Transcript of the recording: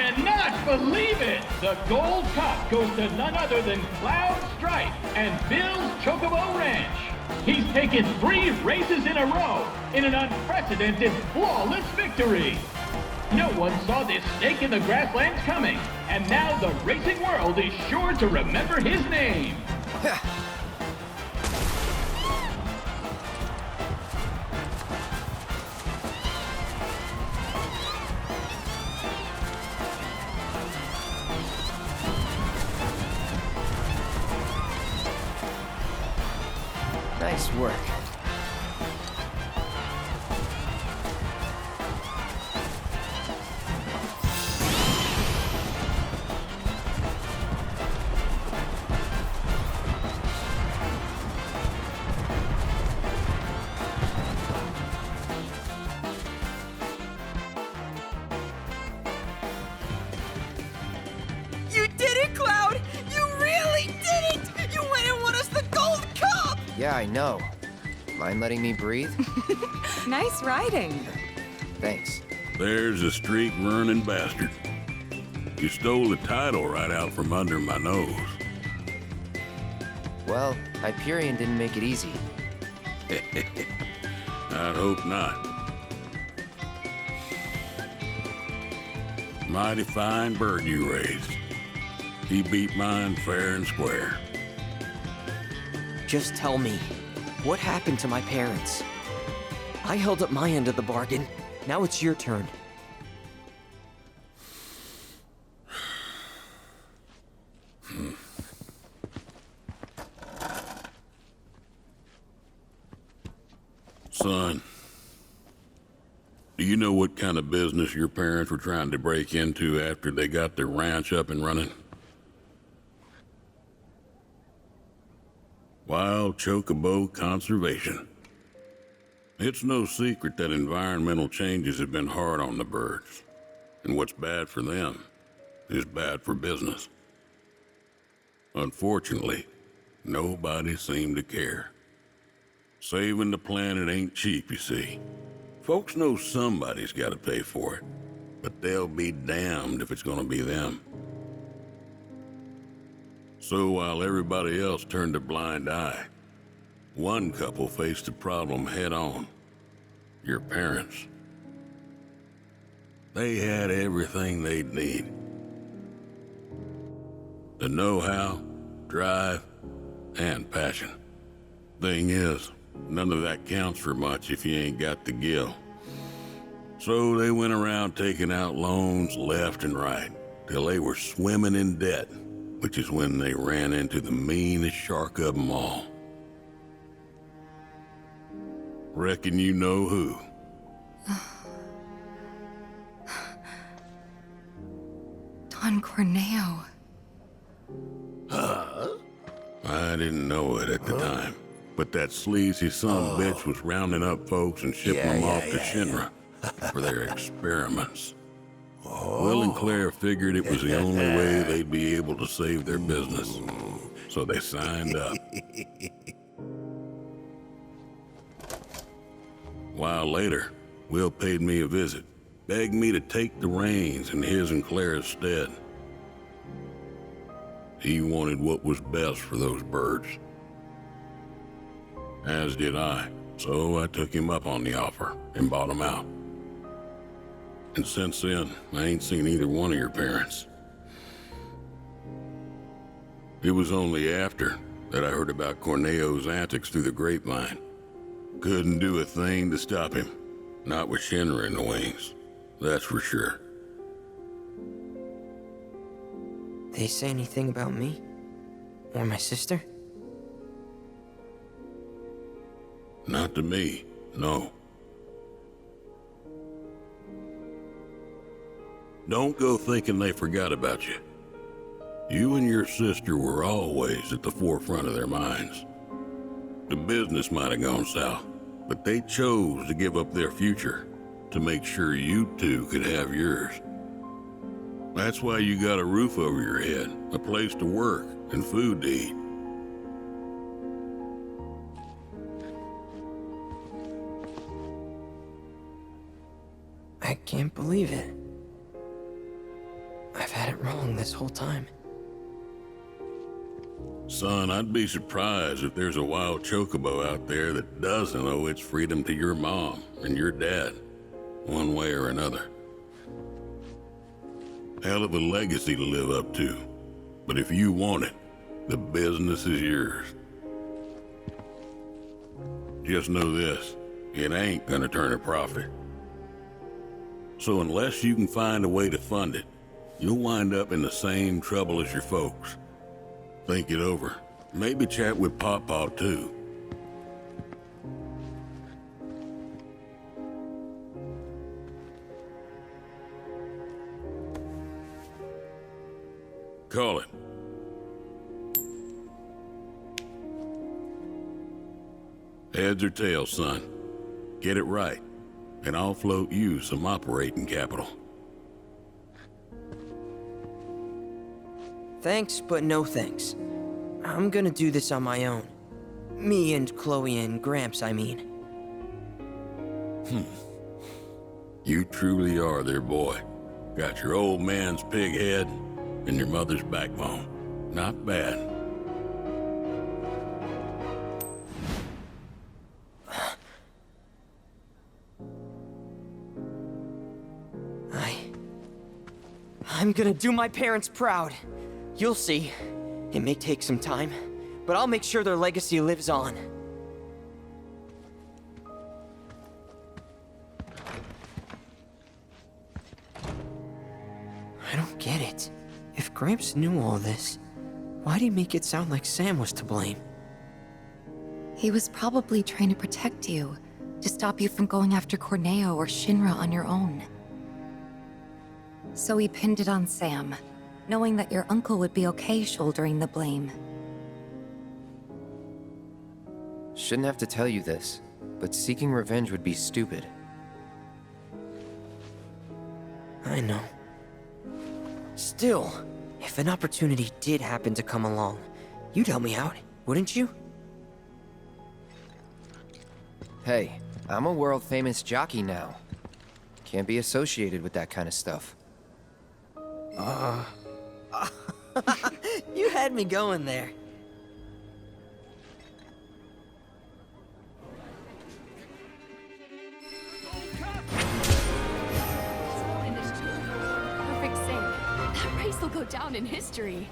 cannot believe it! The Gold Cup goes to none other than Cloud Strife and Bill's Chocobo Ranch. He's taken 3 races in a row in an unprecedented, flawless victory. No one saw this snake in the grasslands coming, and now the racing world is sure to remember his name. Nice work. You did it, Cloud! You really did it! You went and won us the Gold Cup! Yeah, I know. Mind letting me breathe? Nice riding. Thanks. There's a streak-running bastard. You stole the title right out from under my nose. Well, Hyperion didn't make it easy. I'd hope not. Mighty fine bird you raised. He beat mine fair and square. Just tell me, what happened to my parents? I held up my end of the bargain. Now it's your turn. Son, do you know what kind of business your parents were trying to break into after they got their ranch up and running? Wild Chocobo Conservation. It's no secret that environmental changes have been hard on the birds, and what's bad for them is bad for business. Unfortunately, nobody seemed to care. Saving the planet ain't cheap, you see. Folks know somebody's got to pay for it, but they'll be damned if it's gonna be them. So while everybody else turned a blind eye, one couple faced the problem head on. Your parents. They had everything they'd need. The know-how, drive, and passion. Thing is, none of that counts for much if you ain't got the gill. So they went around taking out loans left and right, till they were swimming in debt, which is when they ran into the meanest shark of them all. Reckon you know who. Don Corneo. I didn't know it at the time, but that sleazy bitch was rounding up folks and shipping them off to Shinra for their experiments. Will and Claire figured it was the only way they'd be able to save their business, so they signed up. A while later, Will paid me a visit, begged me to take the reins in his and Claire's stead. He wanted what was best for those birds. As did I, so I took him up on the offer and bought him out. And since then, I ain't seen either one of your parents. It was only after that I heard about Corneo's antics through the grapevine. Couldn't do a thing to stop him. Not with Shinra in the wings, that's for sure. They say anything about me? Or my sister? Not to me, no. Don't go thinking they forgot about you. You and your sister were always at the forefront of their minds. The business might have gone south, but they chose to give up their future to make sure you two could have yours. That's why you got a roof over your head, a place to work, and food to eat. I can't believe it. had it wrong this whole time. Son, I'd be surprised if there's a wild chocobo out there that doesn't owe its freedom to your mom and your dad, one way or another. Hell of a legacy to live up to, but if you want it, the business is yours. Just know this, it ain't gonna turn a profit. So unless you can find a way to fund it, you'll wind up in the same trouble as your folks. Think it over. Maybe chat with Pawpaw too. Call it. Heads or tails, son. Get it right, and I'll float you some operating capital. Thanks, but no thanks. I'm gonna do this on my own. Me and Chloe and Gramps, I mean. You truly are their boy. Got your old man's pig head and your mother's backbone. Not bad. I'm gonna do my parents proud. You'll see. It may take some time, but I'll make sure their legacy lives on. I don't get it. If Gramps knew all this, why'd he make it sound like Sam was to blame? He was probably trying to protect you, to stop you from going after Corneo or Shinra on your own. So he pinned it on Sam, knowing that your uncle would be okay shouldering the blame. Shouldn't have to tell you this, but seeking revenge would be stupid. I know. Still, if an opportunity did happen to come along, you'd help me out, wouldn't you? Hey, I'm a world-famous jockey now. Can't be associated with that kind of stuff. You had me going there. Perfect save. That race will go down in history.